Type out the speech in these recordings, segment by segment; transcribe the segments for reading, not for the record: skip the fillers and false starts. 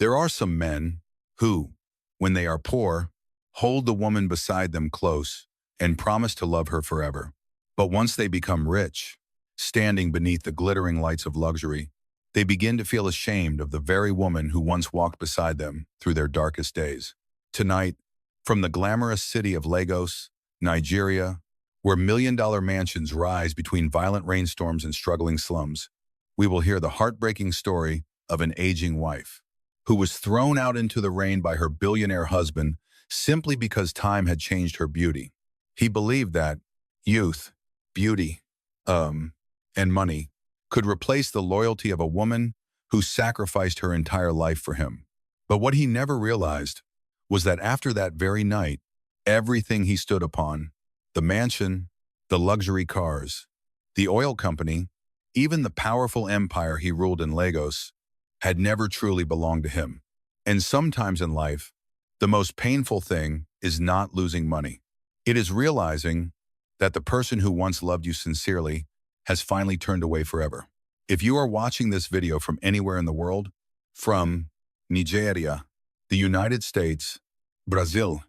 There are some men who, when they are poor, hold the woman beside them close and promise to love her forever. But once they become rich, standing beneath the glittering lights of luxury, they begin to feel ashamed of the very woman who once walked beside them through their darkest days. Tonight, from the glamorous city of Lagos, Nigeria, where million-dollar mansions rise between violent rainstorms and struggling slums, we will hear the heartbreaking story of an aging wife who was thrown out into the rain by her billionaire husband simply because time had changed her beauty. He believed that youth, beauty, and money could replace the loyalty of a woman who sacrificed her entire life for him. But what he never realized was that after that very night, everything he stood upon, the mansion, the luxury cars, the oil company, even the powerful empire he ruled in Lagos, had never truly belonged to him. And sometimes in life, the most painful thing is not losing money. It is realizing that the person who once loved you sincerely has finally turned away forever. If you are watching this video from anywhere in the world, from Nigeria, the United States, Brazil,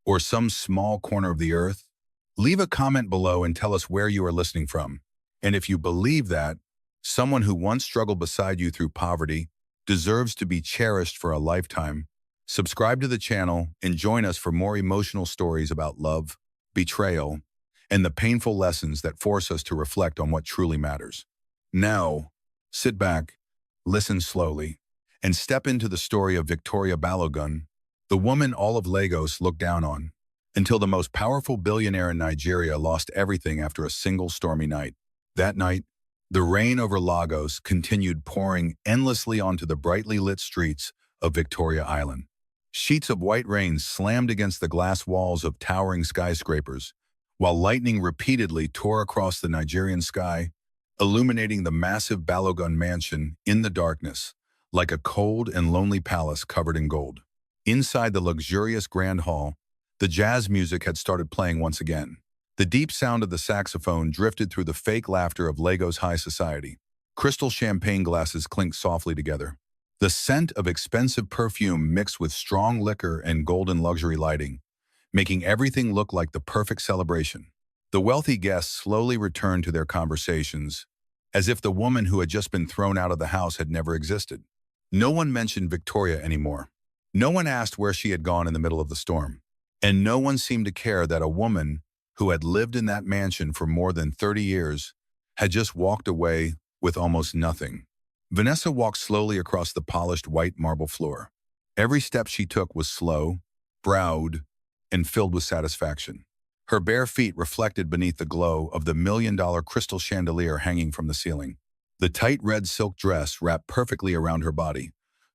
or some small corner of the earth, leave a comment below and tell us where you are listening from. And if you believe that someone who once struggled beside you through poverty deserves to be cherished for a lifetime, subscribe to the channel and join us for more emotional stories about love, betrayal, and the painful lessons that force us to reflect on what truly matters. Now, sit back, listen slowly, and step into the story of Victoria Balogun, the woman all of Lagos looked down on, until the most powerful billionaire in Nigeria lost everything after a single stormy night. That night, the rain over Lagos continued pouring endlessly onto the brightly lit streets of Victoria Island. Sheets of white rain slammed against the glass walls of towering skyscrapers, while lightning repeatedly tore across the Nigerian sky, illuminating the massive Balogun mansion in the darkness, like a cold and lonely palace covered in gold. Inside the luxurious grand hall, the jazz music had started playing once again. The deep sound of the saxophone drifted through the fake laughter of Lagos high society. Crystal champagne glasses clinked softly together. The scent of expensive perfume mixed with strong liquor and golden luxury lighting, making everything look like the perfect celebration. The wealthy guests slowly returned to their conversations, as if the woman who had just been thrown out of the house had never existed. No one mentioned Victoria anymore. No one asked where she had gone in the middle of the storm. And no one seemed to care that a woman who had lived in that mansion for more than 30 years had just walked away with almost nothing. Vanessa walked slowly across the polished white marble floor. Every step she took was slow, proud, and filled with satisfaction. Her bare feet reflected beneath the glow of the million-dollar crystal chandelier hanging from the ceiling. The tight red silk dress wrapped perfectly around her body,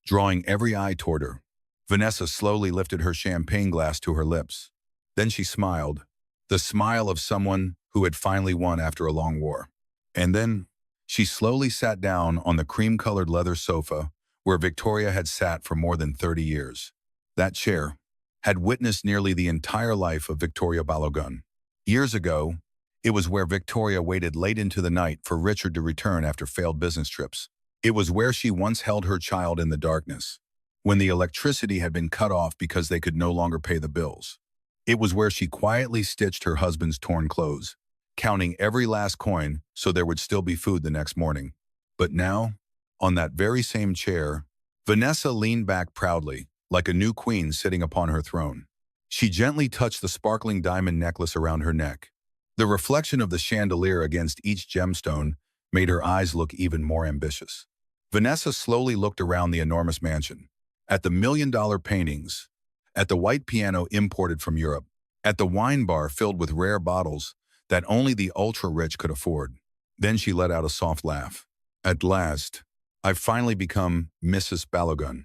drawing every eye toward her. Vanessa slowly lifted her champagne glass to her lips. Then she smiled, the smile of someone who had finally won after a long war. And then she slowly sat down on the cream-colored leather sofa where Victoria had sat for more than 30 years. That chair had witnessed nearly the entire life of Victoria Balogun. Years ago, it was where Victoria waited late into the night for Richard to return after failed business trips. It was where she once held her child in the darkness, when the electricity had been cut off because they could no longer pay the bills. It was where she quietly stitched her husband's torn clothes, counting every last coin so there would still be food the next morning. But now, on that very same chair, Vanessa leaned back proudly, like a new queen sitting upon her throne. She gently touched the sparkling diamond necklace around her neck. The reflection of the chandelier against each gemstone made her eyes look even more ambitious. Vanessa slowly looked around the enormous mansion, at the million-dollar paintings, at the white piano imported from Europe, at the wine bar filled with rare bottles that only the ultra-rich could afford. Then she let out a soft laugh. At last, I've finally become Mrs. Balogun.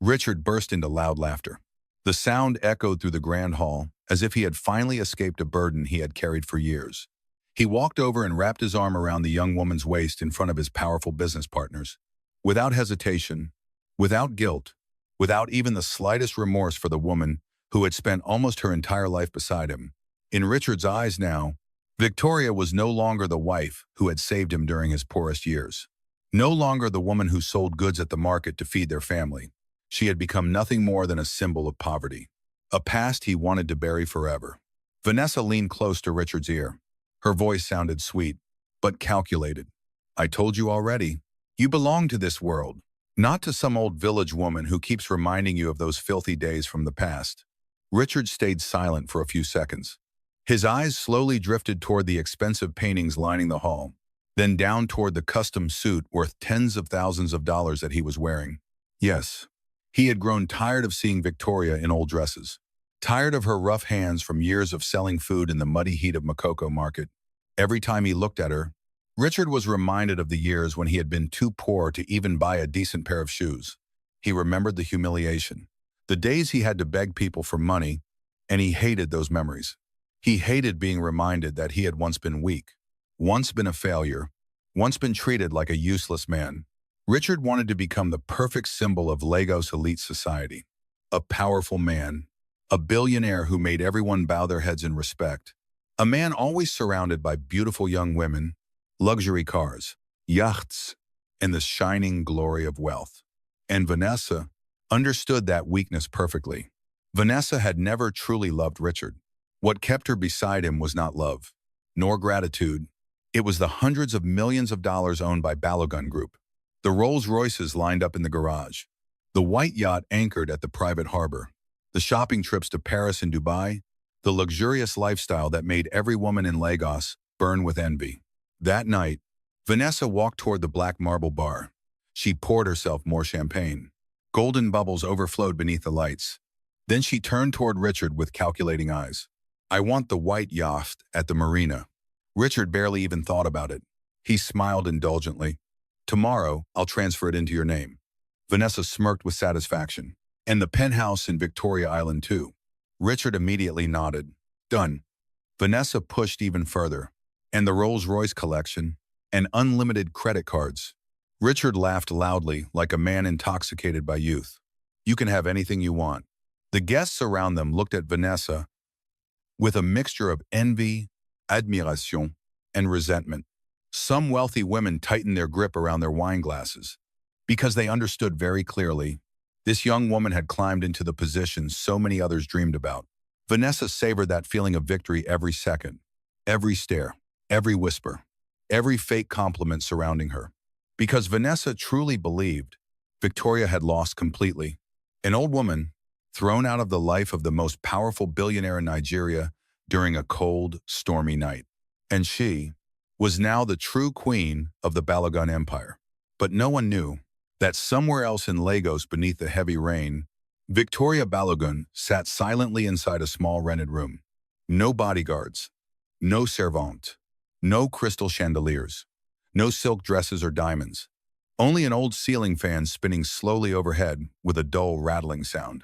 Richard burst into loud laughter. The sound echoed through the grand hall, as if he had finally escaped a burden he had carried for years. He walked over and wrapped his arm around the young woman's waist in front of his powerful business partners. Without hesitation, without guilt, without even the slightest remorse for the woman who had spent almost her entire life beside him. In Richard's eyes now, Victoria was no longer the wife who had saved him during his poorest years. No longer the woman who sold goods at the market to feed their family. She had become nothing more than a symbol of poverty, a past he wanted to bury forever. Vanessa leaned close to Richard's ear. Her voice sounded sweet, but calculated. I told you already. You belong to this world, not to some old village woman who keeps reminding you of those filthy days from the past. Richard stayed silent for a few seconds. His eyes slowly drifted toward the expensive paintings lining the hall, then down toward the custom suit worth tens of thousands of dollars that he was wearing. Yes, he had grown tired of seeing Victoria in old dresses, tired of her rough hands from years of selling food in the muddy heat of Makoko Market. Every time he looked at her, Richard was reminded of the years when he had been too poor to even buy a decent pair of shoes. He remembered the humiliation, the days he had to beg people for money, and he hated those memories. He hated being reminded that he had once been weak, once been a failure, once been treated like a useless man. Richard wanted to become the perfect symbol of Lagos elite society, a powerful man, a billionaire who made everyone bow their heads in respect, a man always surrounded by beautiful young women, luxury cars, yachts, and the shining glory of wealth. And Vanessa understood that weakness perfectly. Vanessa had never truly loved Richard. What kept her beside him was not love, nor gratitude. It was the hundreds of millions of dollars owned by Balogun Group, the Rolls-Royces lined up in the garage, the white yacht anchored at the private harbor, the shopping trips to Paris and Dubai, the luxurious lifestyle that made every woman in Lagos burn with envy. That night, Vanessa walked toward the black marble bar. She poured herself more champagne. Golden bubbles overflowed beneath the lights. Then she turned toward Richard with calculating eyes. I want the white yacht at the marina. Richard barely even thought about it. He smiled indulgently. Tomorrow, I'll transfer it into your name. Vanessa smirked with satisfaction. And the penthouse in Victoria Island too. Richard immediately nodded. Done. Vanessa pushed even further. And the Rolls-Royce collection, and unlimited credit cards. Richard laughed loudly like a man intoxicated by youth. You can have anything you want. The guests around them looked at Vanessa with a mixture of envy, admiration, and resentment. Some wealthy women tightened their grip around their wine glasses because they understood very clearly this young woman had climbed into the position so many others dreamed about. Vanessa savored that feeling of victory every second, every stare, every whisper, every fake compliment surrounding her. Because Vanessa truly believed Victoria had lost completely. An old woman, thrown out of the life of the most powerful billionaire in Nigeria during a cold, stormy night. And she was now the true queen of the Balogun Empire. But no one knew that somewhere else in Lagos beneath the heavy rain, Victoria Balogun sat silently inside a small rented room. No bodyguards, no servante, no crystal chandeliers, no silk dresses or diamonds. Only an old ceiling fan spinning slowly overhead with a dull rattling sound,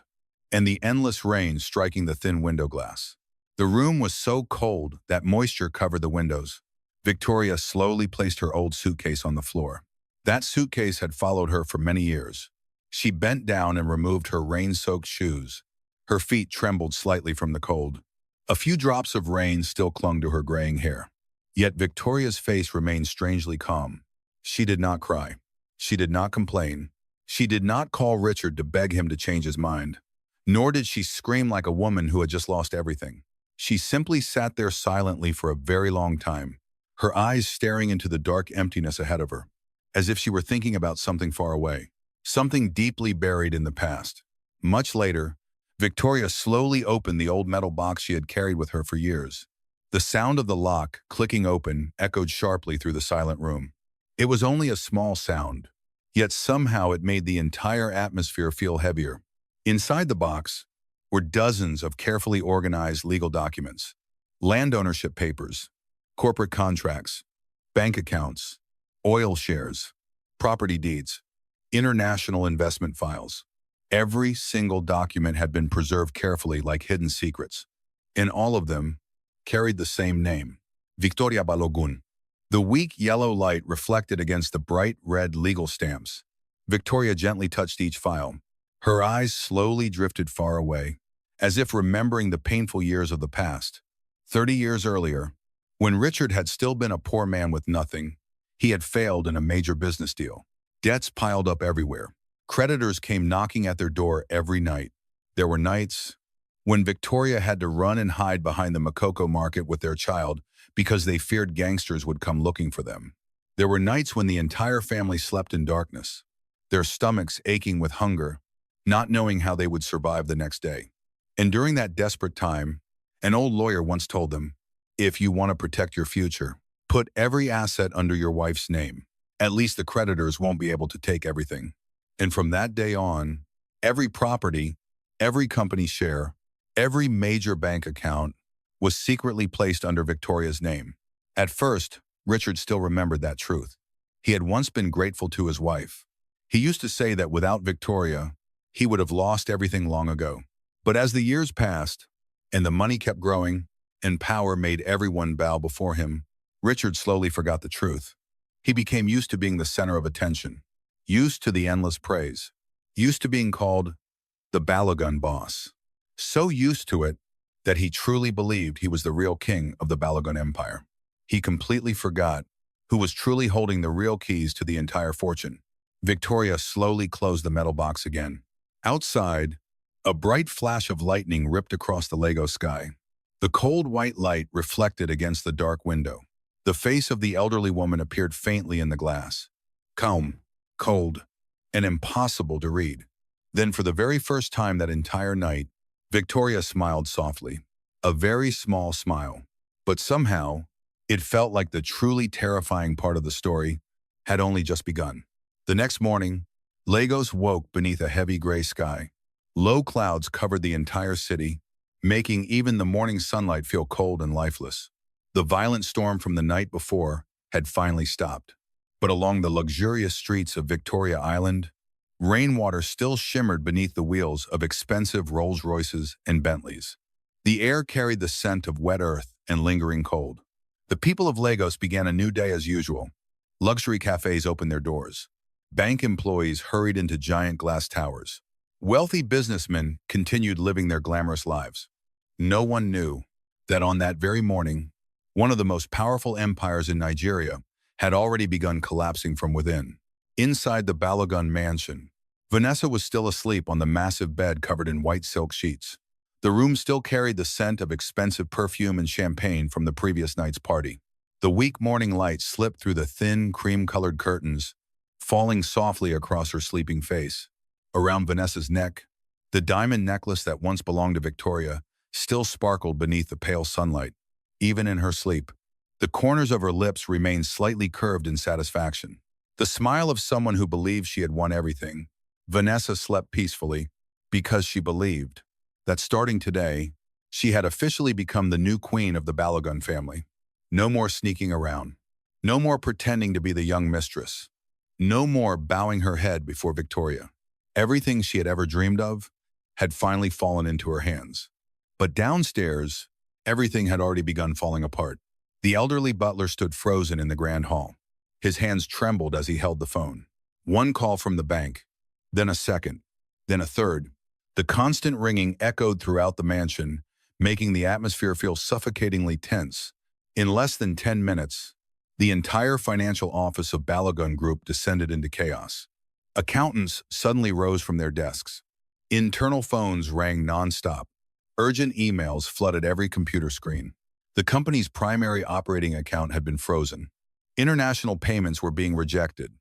and the endless rain striking the thin window glass. The room was so cold that moisture covered the windows. Victoria slowly placed her old suitcase on the floor. That suitcase had followed her for many years. She bent down and removed her rain-soaked shoes. Her feet trembled slightly from the cold. A few drops of rain still clung to her graying hair. Yet Victoria's face remained strangely calm. She did not cry. She did not complain. She did not call Richard to beg him to change his mind. Nor did she scream like a woman who had just lost everything. She simply sat there silently for a very long time, her eyes staring into the dark emptiness ahead of her, as if she were thinking about something far away, something deeply buried in the past. Much later, Victoria slowly opened the old metal box she had carried with her for years. The sound of the lock clicking open echoed sharply through the silent room. It was only a small sound, yet somehow it made the entire atmosphere feel heavier. Inside the box were dozens of carefully organized legal documents, land ownership papers, corporate contracts, bank accounts, oil shares, property deeds, international investment files. Every single document had been preserved carefully like hidden secrets, and all of them carried the same name, Victoria Balogun. The weak yellow light reflected against the bright red legal stamps. Victoria gently touched each file. Her eyes slowly drifted far away, as if remembering the painful years of the past. 30 years earlier, when Richard had still been a poor man with nothing, he had failed in a major business deal. Debts piled up everywhere. Creditors came knocking at their door every night. There were nights when Victoria had to run and hide behind the Makoko market with their child because they feared gangsters would come looking for them. There were nights when the entire family slept in darkness, their stomachs aching with hunger, not knowing how they would survive the next day. And during that desperate time, an old lawyer once told them, "If you want to protect your future, put every asset under your wife's name. At least the creditors won't be able to take everything." And from that day on, every property, every company share, every major bank account was secretly placed under Victoria's name. At first, Richard still remembered that truth. He had once been grateful to his wife. He used to say that without Victoria, he would have lost everything long ago. But as the years passed, and the money kept growing, and power made everyone bow before him, Richard slowly forgot the truth. He became used to being the center of attention, used to the endless praise, used to being called the Balogun boss. So used to it that he truly believed he was the real king of the Balogun empire. He completely forgot who was truly holding the real keys to the entire fortune. Victoria slowly closed the metal box again. Outside, a bright flash of lightning ripped across the Lego sky. The cold white light reflected against the dark window. The face of the elderly woman appeared faintly in the glass. Calm, cold, and impossible to read. Then for the very first time that entire night, Victoria smiled softly. A very small smile. But somehow, it felt like the truly terrifying part of the story had only just begun. The next morning, Lagos woke beneath a heavy gray sky. Low clouds covered the entire city, making even the morning sunlight feel cold and lifeless. The violent storm from the night before had finally stopped. But along the luxurious streets of Victoria Island, rainwater still shimmered beneath the wheels of expensive Rolls-Royces and Bentleys. The air carried the scent of wet earth and lingering cold. The people of Lagos began a new day as usual. Luxury cafes opened their doors. Bank employees hurried into giant glass towers. Wealthy businessmen continued living their glamorous lives. No one knew that on that very morning, one of the most powerful empires in Nigeria had already begun collapsing from within. Inside the Balogun mansion, Vanessa was still asleep on the massive bed covered in white silk sheets. The room still carried the scent of expensive perfume and champagne from the previous night's party. The weak morning light slipped through the thin, cream-colored curtains, falling softly across her sleeping face. Around Vanessa's neck, the diamond necklace that once belonged to Victoria still sparkled beneath the pale sunlight. Even in her sleep, the corners of her lips remained slightly curved in satisfaction. The smile of someone who believed she had won everything. Vanessa slept peacefully because she believed that starting today, she had officially become the new queen of the Balogun family. No more sneaking around. No more pretending to be the young mistress. No more bowing her head before Victoria. Everything she had ever dreamed of had finally fallen into her hands. But downstairs, everything had already begun falling apart. The elderly butler stood frozen in the grand hall. His hands trembled as he held the phone. One call from the bank, then a second, then a third. The constant ringing echoed throughout the mansion, making the atmosphere feel suffocatingly tense. In less than 10 minutes, the entire financial office of Balogun Group descended into chaos. Accountants suddenly rose from their desks. Internal phones rang nonstop. Urgent emails flooded every computer screen. The company's primary operating account had been frozen. International payments were being rejected.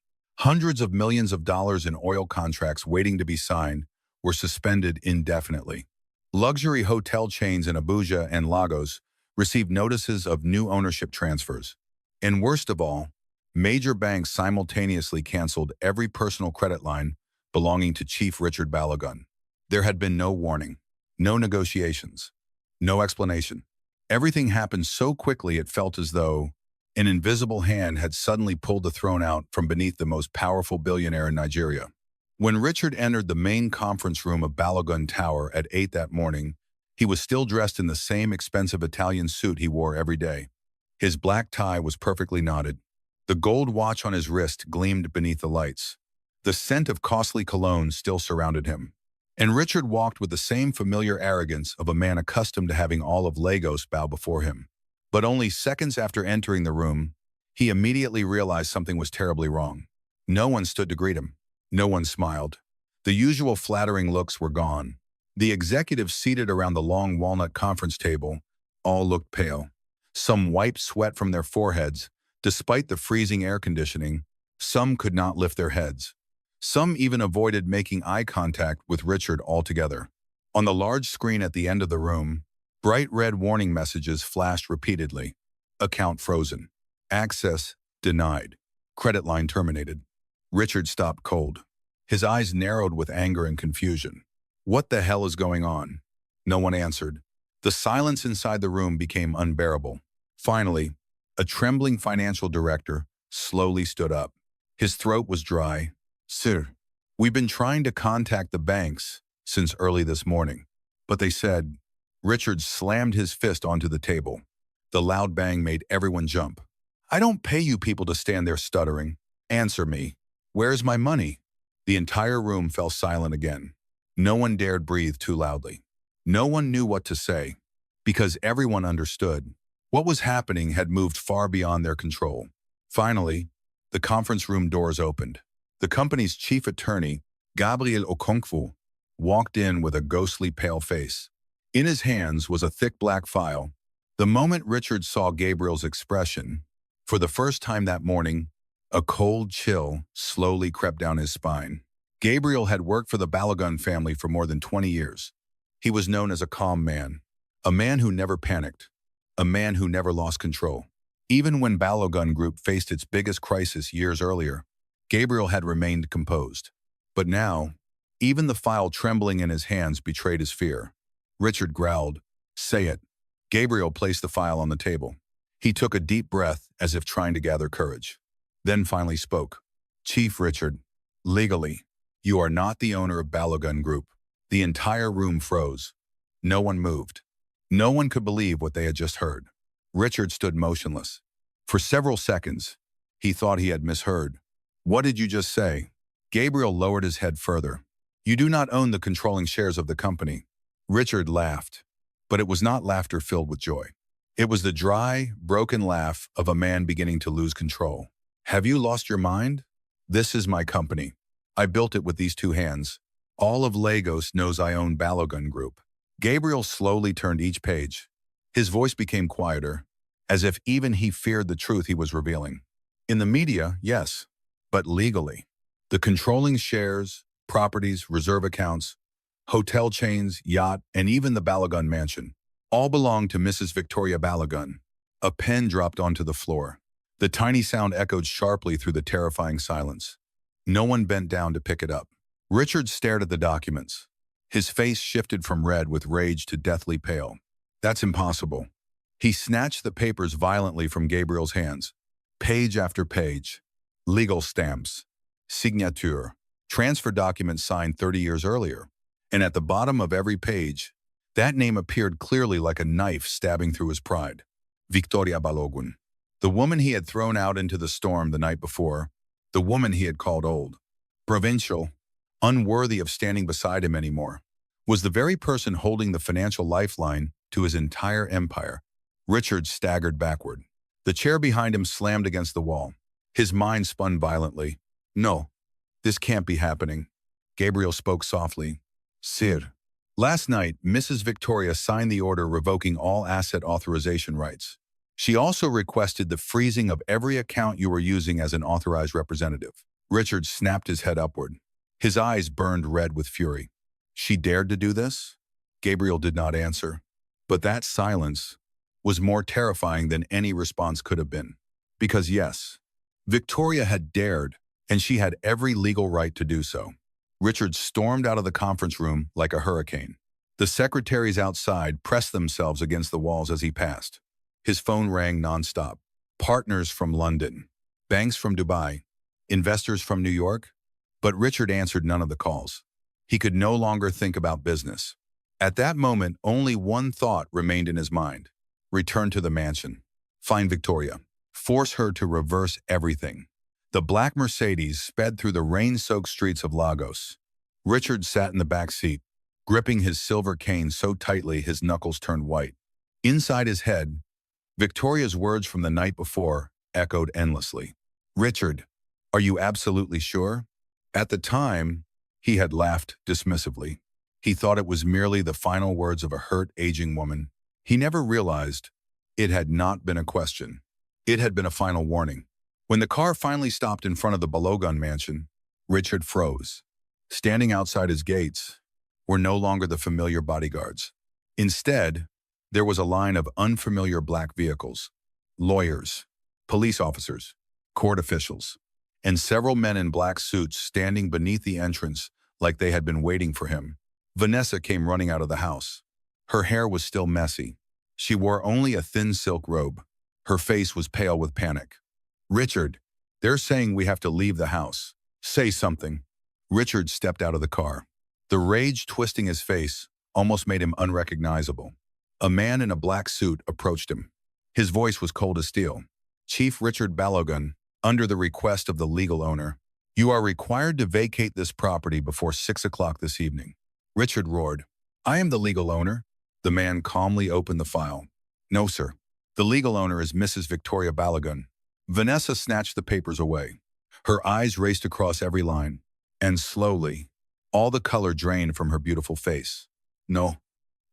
Hundreds of millions of dollars in oil contracts waiting to be signed were suspended indefinitely. Luxury hotel chains in Abuja and Lagos received notices of new ownership transfers. And worst of all, major banks simultaneously canceled every personal credit line belonging to Chief Richard Balogun. There had been no warning, no negotiations, no explanation. Everything happened so quickly it felt as though an invisible hand had suddenly pulled the throne out from beneath the most powerful billionaire in Nigeria. When Richard entered the main conference room of Balogun Tower at 8 that morning, he was still dressed in the same expensive Italian suit he wore every day. His black tie was perfectly knotted. The gold watch on his wrist gleamed beneath the lights. The scent of costly cologne still surrounded him. And Richard walked with the same familiar arrogance of a man accustomed to having all of Lagos bow before him. But only seconds after entering the room, he immediately realized something was terribly wrong. No one stood to greet him. No one smiled. The usual flattering looks were gone. The executives seated around the long walnut conference table all looked pale. Some wiped sweat from their foreheads. Despite the freezing air conditioning, some could not lift their heads. Some even avoided making eye contact with Richard altogether. On the large screen at the end of the room, bright red warning messages flashed repeatedly. Account frozen. Access denied. Credit line terminated. Richard stopped cold. His eyes narrowed with anger and confusion. What the hell is going on? No one answered. The silence inside the room became unbearable. Finally, a trembling financial director slowly stood up. His throat was dry. Sir, we've been trying to contact the banks since early this morning, but they said. Richard slammed his fist onto the table. The loud bang made everyone jump. I don't pay you people to stand there stuttering. Answer me. Where's my money? The entire room fell silent again. No one dared breathe too loudly. No one knew what to say, because everyone understood. What was happening had moved far beyond their control. Finally, the conference room doors opened. The company's chief attorney, Gabriel Okonkwo, walked in with a ghostly pale face. In his hands was a thick black file. The moment Richard saw Gabriel's expression, for the first time that morning, a cold chill slowly crept down his spine. Gabriel had worked for the Balogun family for more than 20 years. He was known as a calm man, a man who never panicked, a man who never lost control. Even when Balogun Group faced its biggest crisis years earlier, Gabriel had remained composed. But now, even the file trembling in his hands betrayed his fear. Richard growled, "Say it." Gabriel placed the file on the table. He took a deep breath as if trying to gather courage. Then finally spoke. "Chief Richard, legally, you are not the owner of Balogun Group." The entire room froze. No one moved. No one could believe what they had just heard. Richard stood motionless. For several seconds, he thought he had misheard. "What did you just say?" Gabriel lowered his head further. "You do not own the controlling shares of the company." Richard laughed, but it was not laughter filled with joy. It was the dry, broken laugh of a man beginning to lose control. "Have you lost your mind? This is my company. I built it with these two hands. All of Lagos knows I own Balogun Group." Gabriel slowly turned each page. His voice became quieter, as if even he feared the truth he was revealing. "In the media, yes, but legally. The controlling shares, properties, reserve accounts, hotel chains, yacht, and even the Balogun mansion all belong to Mrs. Victoria Balogun." A pen dropped onto the floor. The tiny sound echoed sharply through the terrifying silence. No one bent down to pick it up. Richard stared at the documents. His face shifted from red with rage to deathly pale. "That's impossible." He snatched the papers violently from Gabriel's hands. Page after page. Legal stamps. Signature. Transfer documents signed 30 years earlier. And at the bottom of every page, that name appeared clearly like a knife stabbing through his pride. Victoria Balogun. The woman he had thrown out into the storm the night before. The woman he had called old, provincial, unworthy of standing beside him anymore, was the very person holding the financial lifeline to his entire empire. Richard staggered backward. The chair behind him slammed against the wall. His mind spun violently. "No, this can't be happening." Gabriel spoke softly. "Sir, last night, Mrs. Victoria signed the order revoking all asset authorization rights. She also requested the freezing of every account you were using as an authorized representative." Richard snapped his head upward. His eyes burned red with fury. "She dared to do this?" Gabriel did not answer. But that silence was more terrifying than any response could have been. Because yes, Victoria had dared, and she had every legal right to do so. Richard stormed out of the conference room like a hurricane. The secretaries outside pressed themselves against the walls as he passed. His phone rang nonstop. Partners from London, banks from Dubai, investors from New York. But Richard answered none of the calls. He could no longer think about business. At that moment, only one thought remained in his mind. Return to the mansion. Find Victoria. Force her to reverse everything. The black Mercedes sped through the rain-soaked streets of Lagos. Richard sat in the back seat, gripping his silver cane so tightly his knuckles turned white. Inside his head, Victoria's words from the night before echoed endlessly. "Richard, are you absolutely sure?" At the time, He had laughed dismissively. He thought it was merely the final words of a hurt, aging woman. He never realized it had not been a question. It had been a final warning. When the car finally stopped in front of the Balogun mansion, Richard froze. Standing outside his gates were no longer the familiar bodyguards. Instead, there was a line of unfamiliar black vehicles, lawyers, police officers, court officials, and several men in black suits standing beneath the entrance like they had been waiting for him. Vanessa came running out of the house. Her hair was still messy. She wore only a thin silk robe. Her face was pale with panic. "Richard, they're saying we have to leave the house. Say something." Richard stepped out of the car. The rage twisting his face almost made him unrecognizable. A man in a black suit approached him. His voice was cold as steel. "Chief Richard Balogun, under the request of the legal owner, you are required to vacate this property before 6 o'clock this evening." Richard roared. "I am the legal owner." The man calmly opened the file. "No, sir. The legal owner is Mrs. Victoria Balogun." Vanessa snatched the papers away. Her eyes raced across every line, and slowly, all the color drained from her beautiful face. "No,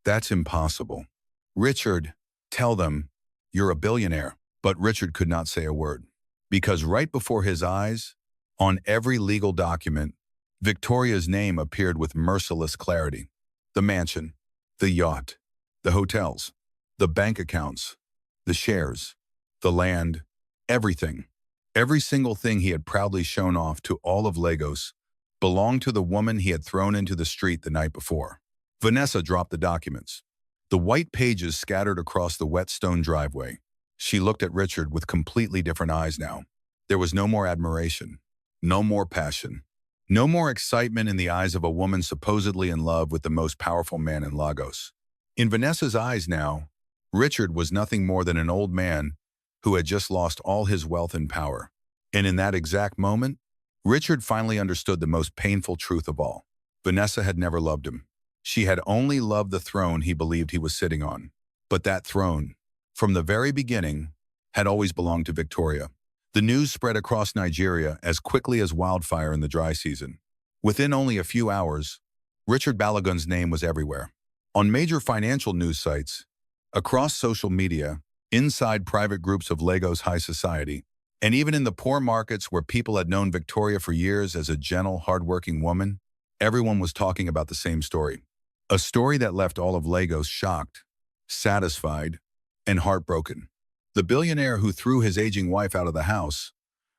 that's impossible." "Richard, tell them you're a billionaire." But Richard could not say a word, because right before his eyes, on every legal document, Victoria's name appeared with merciless clarity. The mansion, the yacht, the hotels, the bank accounts, the shares, the land, everything. Every single thing he had proudly shown off to all of Lagos belonged to the woman he had thrown into the street the night before. Vanessa dropped the documents. The white pages scattered across the wet stone driveway. She looked at Richard with completely different eyes now. There was no more admiration, no more passion, no more excitement in the eyes of a woman supposedly in love with the most powerful man in Lagos. In Vanessa's eyes now, Richard was nothing more than an old man who had just lost all his wealth and power. And in that exact moment, Richard finally understood the most painful truth of all. Vanessa had never loved him. She had only loved the throne he believed he was sitting on. But that throne, from the very beginning, had always belonged to Victoria. The news spread across Nigeria as quickly as wildfire in the dry season. Within only a few hours, Richard Balogun's name was everywhere. On major financial news sites, across social media, inside private groups of Lagos high society, and even in the poor markets where people had known Victoria for years as a gentle, hardworking woman, everyone was talking about the same story. A story that left all of Lagos shocked, satisfied, and heartbroken. The billionaire who threw his aging wife out of the house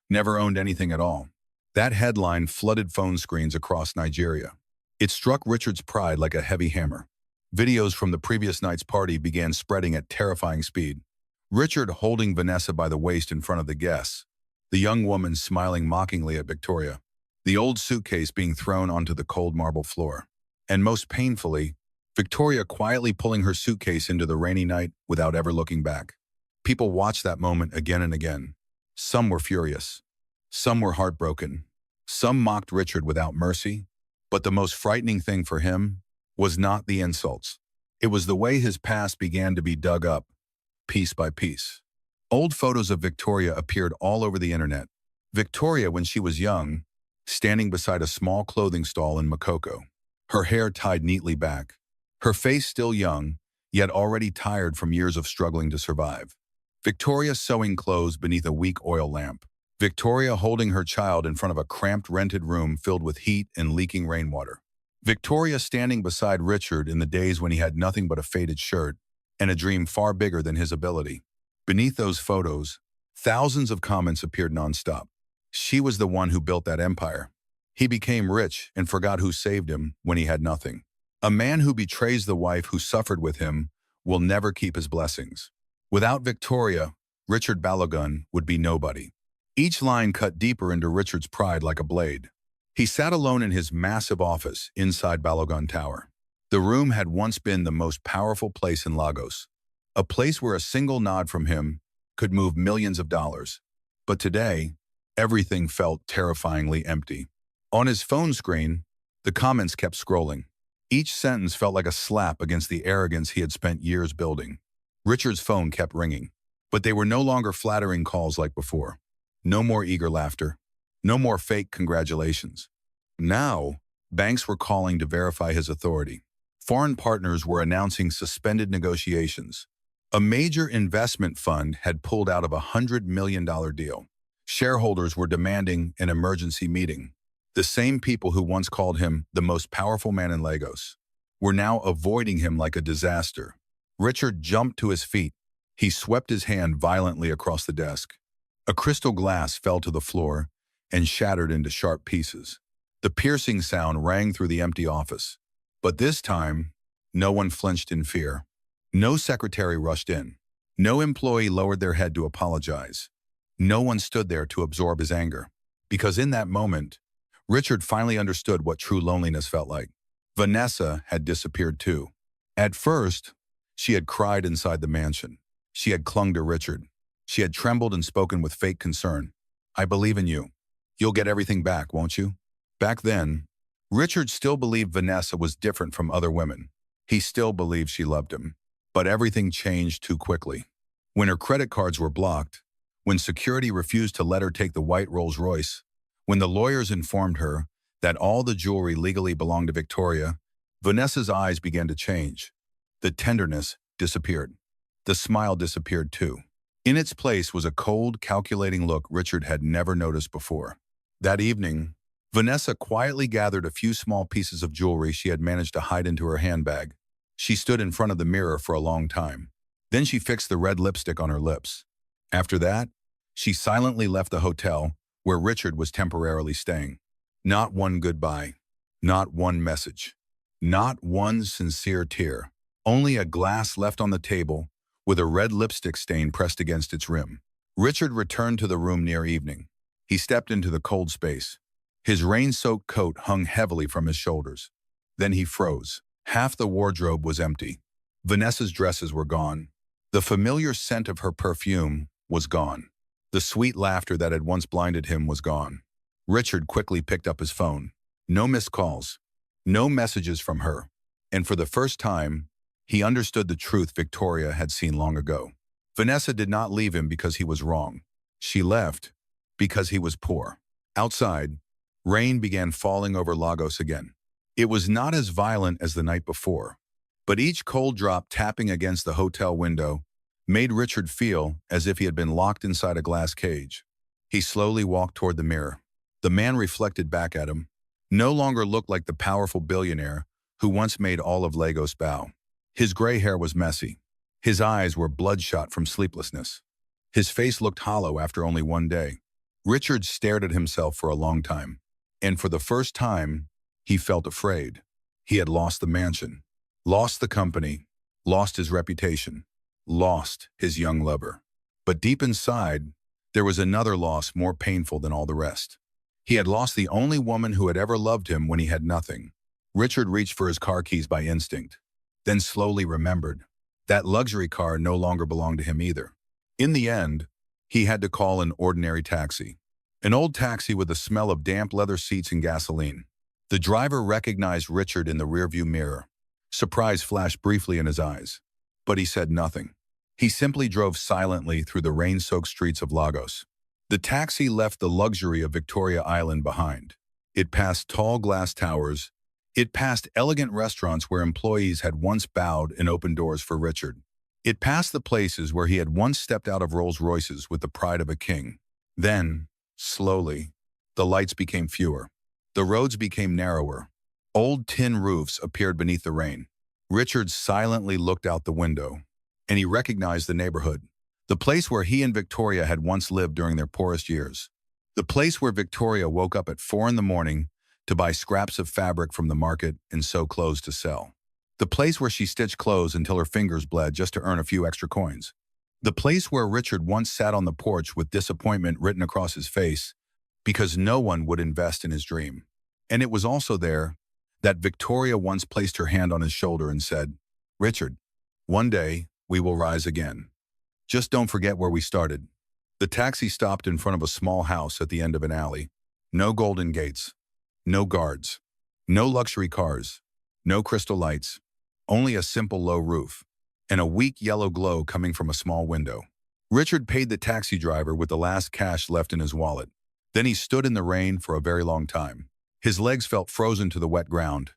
never owned anything at all. That headline flooded phone screens across Nigeria. It struck Richard's pride like a heavy hammer. Videos from the previous night's party began spreading at terrifying speed. Richard holding Vanessa by the waist in front of the guests, the young woman smiling mockingly at Victoria, the old suitcase being thrown onto the cold marble floor, and most painfully, Victoria quietly pulling her suitcase into the rainy night without ever looking back. People watched that moment again and again. Some were furious. Some were heartbroken. Some mocked Richard without mercy. But the most frightening thing for him was not the insults. It was the way his past began to be dug up, piece by piece. Old photos of Victoria appeared all over the internet. Victoria when she was young, standing beside a small clothing stall in Makoko, her hair tied neatly back, her face still young, yet already tired from years of struggling to survive. Victoria sewing clothes beneath a weak oil lamp. Victoria holding her child in front of a cramped rented room filled with heat and leaking rainwater. Victoria standing beside Richard in the days when he had nothing but a faded shirt and a dream far bigger than his ability. Beneath those photos, thousands of comments appeared nonstop. She was the one who built that empire. He became rich and forgot who saved him when he had nothing. A man who betrays the wife who suffered with him will never keep his blessings. Without Victoria, Richard Balogun would be nobody. Each line cut deeper into Richard's pride like a blade. He sat alone in his massive office inside Balogun Tower. The room had once been the most powerful place in Lagos, a place where a single nod from him could move millions of dollars. But today, everything felt terrifyingly empty. On his phone screen, the comments kept scrolling. Each sentence felt like a slap against the arrogance he had spent years building. Richard's phone kept ringing, but they were no longer flattering calls like before. No more eager laughter. No more fake congratulations. Now, Banks were calling to verify his authority. Foreign partners were announcing suspended negotiations. A major investment fund had pulled out of a $100 million deal. Shareholders were demanding an emergency meeting. The same people who once called him the most powerful man in Lagos were now avoiding him like a disaster. Richard jumped to his feet. He swept his hand violently across the desk. A crystal glass fell to the floor and shattered into sharp pieces. The piercing sound rang through the empty office. But this time, no one flinched in fear. No secretary rushed in. No employee lowered their head to apologize. No one stood there to absorb his anger. Because in that moment, Richard finally understood what true loneliness felt like. Vanessa had disappeared too. At first, she had cried inside the mansion. She had clung to Richard. She had trembled and spoken with fake concern. "I believe in you. You'll get everything back, won't you?" Back then, Richard still believed Vanessa was different from other women. He still believed she loved him. But everything changed too quickly. When her credit cards were blocked, when security refused to let her take the white Rolls-Royce, when the lawyers informed her that all the jewelry legally belonged to Victoria, Vanessa's eyes began to change. The tenderness disappeared. The smile disappeared too. In its place was a cold, calculating look Richard had never noticed before. That evening, Vanessa quietly gathered a few small pieces of jewelry she had managed to hide into her handbag. She stood in front of the mirror for a long time. Then she fixed the red lipstick on her lips. After that, she silently left the hotel where Richard was temporarily staying. Not one goodbye, not one message, not one sincere tear. Only a glass left on the table with a red lipstick stain pressed against its rim. Richard returned to the room near evening. He stepped into the cold space. His rain-soaked coat hung heavily from his shoulders. Then he froze. Half the wardrobe was empty. Vanessa's dresses were gone. The familiar scent of her perfume was gone. The sweet laughter that had once blinded him was gone. Richard quickly picked up his phone. No missed calls. No messages from her. And for the first time, he understood the truth Victoria had seen long ago. Vanessa did not leave him because he was wrong. She left because he was poor. Outside, rain began falling over Lagos again. It was not as violent as the night before, but each cold drop tapping against the hotel window made Richard feel as if he had been locked inside a glass cage. He slowly walked toward the mirror. The man reflected back at him, no longer looked like the powerful billionaire who once made all of Lagos bow. His gray hair was messy. His eyes were bloodshot from sleeplessness. His face looked hollow after only one day. Richard stared at himself for a long time, and for the first time, he felt afraid. He had lost the mansion, lost the company, lost his reputation, lost his young lover. But deep inside, there was another loss more painful than all the rest. He had lost the only woman who had ever loved him when he had nothing. Richard reached for his car keys by instinct, then slowly remembered. That luxury car no longer belonged to him either. In the end, he had to call an ordinary taxi. An old taxi with the smell of damp leather seats and gasoline. The driver recognized Richard in the rearview mirror. Surprise flashed briefly in his eyes, but he said nothing. He simply drove silently through the rain-soaked streets of Lagos. The taxi left the luxury of Victoria Island behind. It passed tall glass towers. It passed elegant restaurants where employees had once bowed and opened doors for Richard. It passed the places where he had once stepped out of Rolls-Royces with the pride of a king. Then, slowly, the lights became fewer. The roads became narrower. Old tin roofs appeared beneath the rain. Richard silently looked out the window, and he recognized the neighborhood. The place where he and Victoria had once lived during their poorest years. The place where Victoria woke up at 4 in the morning to buy scraps of fabric from the market and sew clothes to sell. The place where she stitched clothes until her fingers bled just to earn a few extra coins. The place where Richard once sat on the porch with disappointment written across his face because no one would invest in his dream. And it was also there that Victoria once placed her hand on his shoulder and said, "Richard, one day we will rise again. Just don't forget where we started." The taxi stopped in front of a small house at the end of an alley. No golden gates, no guards, no luxury cars, no crystal lights, only a simple low roof, and a weak yellow glow coming from a small window. Richard paid the taxi driver with the last cash left in his wallet. Then he stood in the rain for a very long time. His legs felt frozen to the wet ground.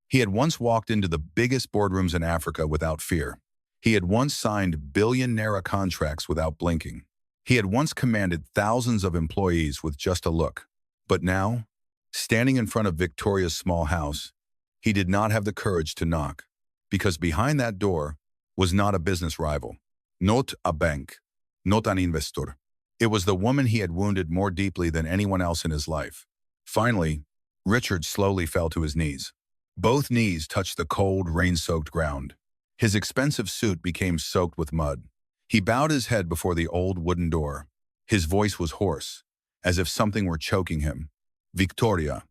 He had once walked into the biggest boardrooms in Africa without fear. He had once signed billionaire contracts without blinking. He had once commanded thousands of employees with just a look. But now, standing in front of Victoria's small house, he did not have the courage to knock, because behind that door was not a business rival, not a bank, not an investor. It was the woman he had wounded more deeply than anyone else in his life. Finally, Richard slowly fell to his knees. Both knees touched the cold, rain-soaked ground. His expensive suit became soaked with mud. He bowed his head before the old wooden door. His voice was hoarse, as if something were choking him. Victoria.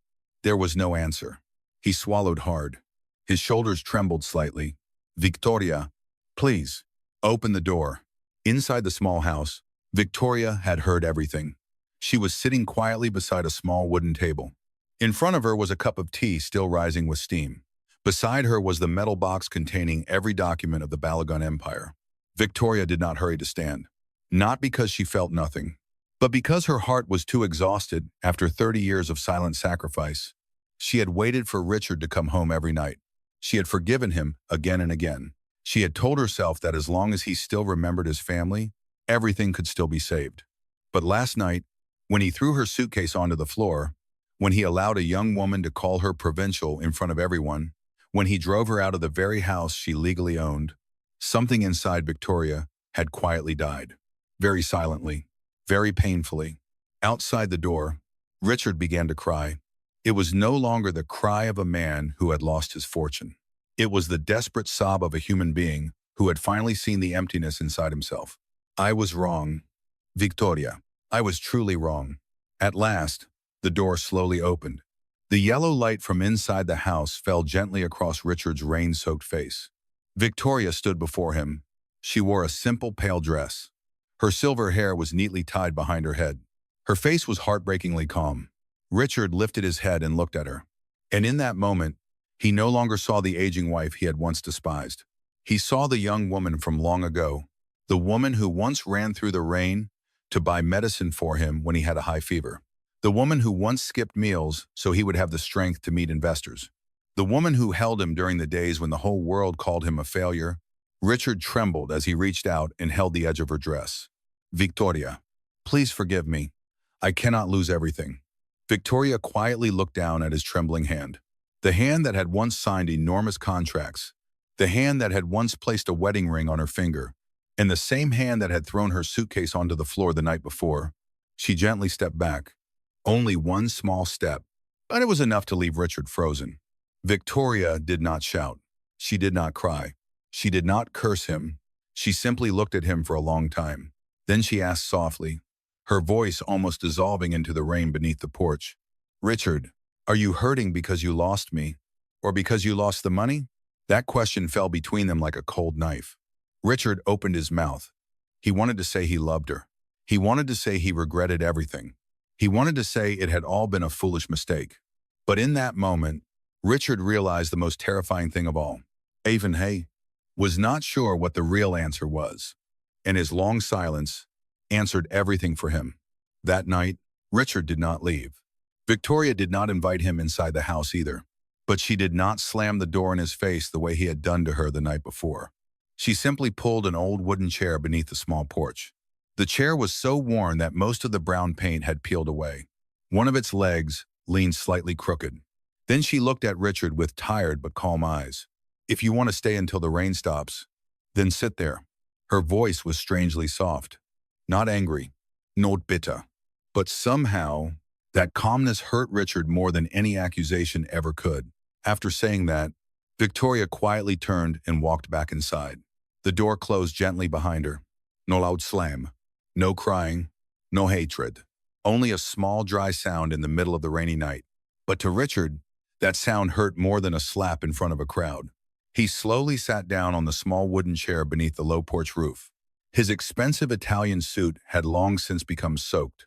There was no answer. He swallowed hard. His shoulders trembled slightly. Victoria, please, open the door. Inside the small house, Victoria had heard everything. She was sitting quietly beside a small wooden table. In front of her was a cup of tea still rising with steam. Beside her was the metal box containing every document of the Balogun Empire. Victoria did not hurry to stand, not because she felt nothing, but because her heart was too exhausted after 30 years of silent sacrifice. She had waited for Richard to come home every night. She had forgiven him again and again. She had told herself that as long as he still remembered his family, everything could still be saved. But last night, when he threw her suitcase onto the floor, when he allowed a young woman to call her provincial in front of everyone, when he drove her out of the very house she legally owned, something inside Victoria had quietly died. Very silently, very painfully. Outside the door, Richard began to cry. It was no longer the cry of a man who had lost his fortune. It was the desperate sob of a human being who had finally seen the emptiness inside himself. I was wrong. Victoria, I was truly wrong. At last, the door slowly opened. The yellow light from inside the house fell gently across Richard's rain-soaked face. Victoria stood before him. She wore a simple pale dress. Her silver hair was neatly tied behind her head. Her face was heartbreakingly calm. Richard lifted his head and looked at her. And in that moment, he no longer saw the aging wife he had once despised. He saw the young woman from long ago, the woman who once ran through the rain to buy medicine for him when he had a high fever. The woman who once skipped meals so he would have the strength to meet investors. The woman who held him during the days when the whole world called him a failure. Richard trembled as he reached out and held the edge of her dress. Victoria, please forgive me. I cannot lose everything. Victoria quietly looked down at his trembling hand. The hand that had once signed enormous contracts. The hand that had once placed a wedding ring on her finger. And the same hand that had thrown her suitcase onto the floor the night before. She gently stepped back. Only one small step, but it was enough to leave Richard frozen. Victoria did not shout. She did not cry. She did not curse him. She simply looked at him for a long time. Then she asked softly, her voice almost dissolving into the rain beneath the porch. Richard, are you hurting because you lost me? Or because you lost the money? That question fell between them like a cold knife. Richard opened his mouth. He wanted to say he loved her. He wanted to say he regretted everything. He wanted to say it had all been a foolish mistake. But in that moment, Richard realized the most terrifying thing of all. Avon Hay was not sure what the real answer was, and his long silence answered everything for him. That night, Richard did not leave. Victoria did not invite him inside the house either, but she did not slam the door in his face the way he had done to her the night before. She simply pulled an old wooden chair beneath the small porch. The chair was so worn that most of the brown paint had peeled away. One of its legs leaned slightly crooked. Then she looked at Richard with tired but calm eyes. If you want to stay until the rain stops, then sit there. Her voice was strangely soft. Not angry, not bitter. But somehow, that calmness hurt Richard more than any accusation ever could. After saying that, Victoria quietly turned and walked back inside. The door closed gently behind her. No loud slam. No crying, no hatred, only a small dry sound in the middle of the rainy night. But to Richard, that sound hurt more than a slap in front of a crowd. He slowly sat down on the small wooden chair beneath the low porch roof. His expensive Italian suit had long since become soaked.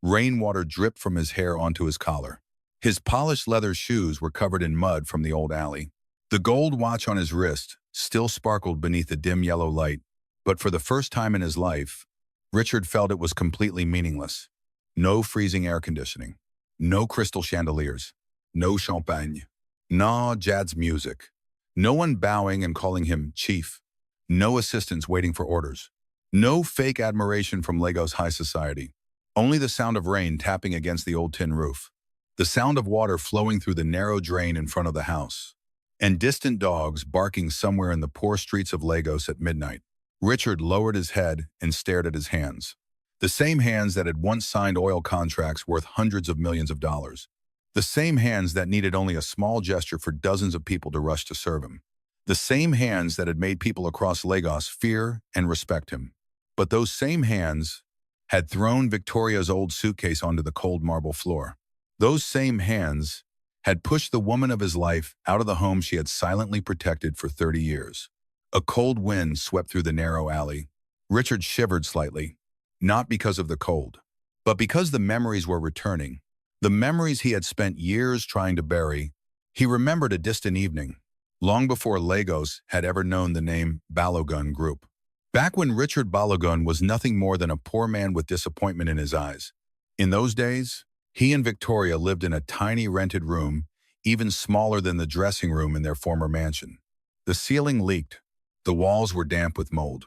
Rainwater dripped from his hair onto his collar. His polished leather shoes were covered in mud from the old alley. The gold watch on his wrist still sparkled beneath the dim yellow light, but for the first time in his life, Richard felt it was completely meaningless. No freezing air conditioning. No crystal chandeliers. no champagne, no jazz music, no one bowing and calling him chief, no assistants waiting for orders, no fake admiration from Lagos high society, only the sound of rain tapping against the old tin roof, the sound of water flowing through the narrow drain in front of the house, and distant dogs barking somewhere in the poor streets of Lagos at midnight. Richard lowered his head and stared at his hands. The same hands that had once signed oil contracts worth hundreds of millions of dollars. The same hands that needed only a small gesture for dozens of people to rush to serve him. The same hands that had made people across Lagos fear and respect him. But those same hands had thrown Victoria's old suitcase onto the cold marble floor. Those same hands had pushed the woman of his life out of the home she had silently protected for 30 years. A cold wind swept through the narrow alley. Richard shivered slightly, not because of the cold, but because the memories were returning. The memories he had spent years trying to bury. He remembered a distant evening, long before Lagos had ever known the name Balogun Group. Back when Richard Balogun was nothing more than a poor man with disappointment in his eyes. In those days, he and Victoria lived in a tiny rented room, even smaller than the dressing room in their former mansion. The ceiling leaked. The walls were damp with mold.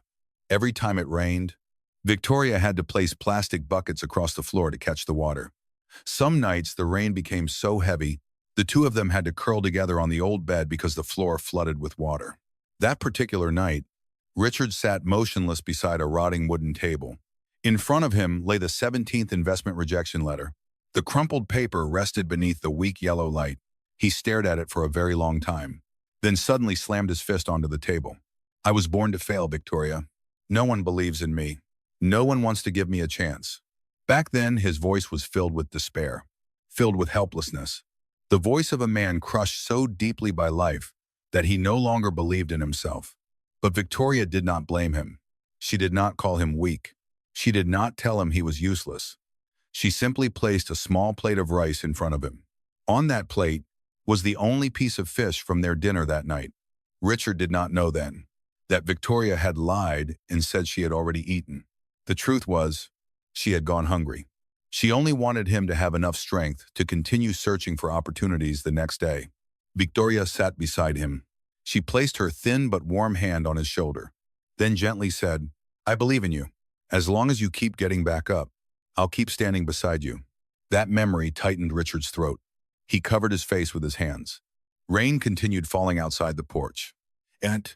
Every time it rained, Victoria had to place plastic buckets across the floor to catch the water. Some nights, the rain became so heavy, the two of them had to curl together on the old bed because the floor flooded with water. That particular night, Richard sat motionless beside a rotting wooden table. In front of him lay the 17th investment rejection letter. The crumpled paper rested beneath the weak yellow light. He stared at it for a very long time, then suddenly slammed his fist onto the table. "I was born to fail, Victoria. No one believes in me. No one wants to give me a chance." Back then, his voice was filled with despair, filled with helplessness. The voice of a man crushed so deeply by life that he no longer believed in himself. But Victoria did not blame him. She did not call him weak. She did not tell him he was useless. She simply placed a small plate of rice in front of him. On that plate was the only piece of fish from their dinner that night. Richard did not know then that Victoria had lied and said she had already eaten. The truth was, she had gone hungry. She only wanted him to have enough strength to continue searching for opportunities the next day. Victoria sat beside him. She placed her thin but warm hand on his shoulder, then gently said, "I believe in you. As long as you keep getting back up, I'll keep standing beside you." That memory tightened Richard's throat. He covered his face with his hands. Rain continued falling outside the porch, and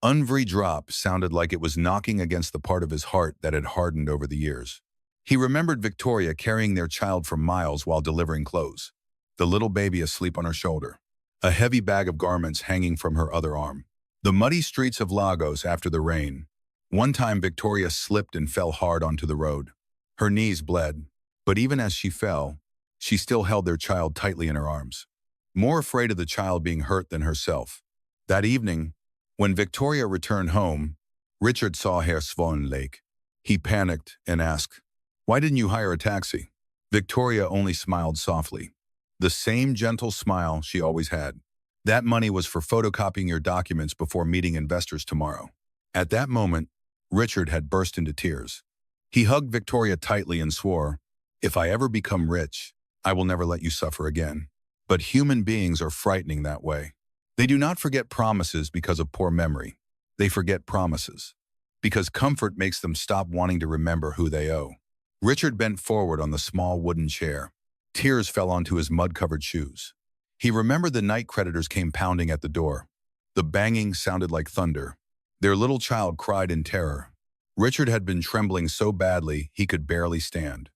every drop sounded like it was knocking against the part of his heart that had hardened over the years. He remembered Victoria carrying their child for miles while delivering clothes, the little baby asleep on her shoulder, a heavy bag of garments hanging from her other arm. The muddy streets of Lagos after the rain. One time Victoria slipped and fell hard onto the road. Her knees bled, but even as she fell, she still held their child tightly in her arms, more afraid of the child being hurt than herself. That evening, when Victoria returned home, Richard saw Herr Swan Lake. He panicked and asked, "Why didn't you hire a taxi?" Victoria only smiled softly, the same gentle smile she always had. "That money was for photocopying your documents before meeting investors tomorrow." At that moment, Richard had burst into tears. He hugged Victoria tightly and swore, "If I ever become rich, I will never let you suffer again." But human beings are frightening that way. They do not forget promises because of poor memory. They forget promises because comfort makes them stop wanting to remember who they owe. Richard bent forward on the small wooden chair. Tears fell onto his mud-covered shoes. He remembered the night creditors came pounding at the door. The banging sounded like thunder. Their little child cried in terror. Richard had been trembling so badly he could barely stand.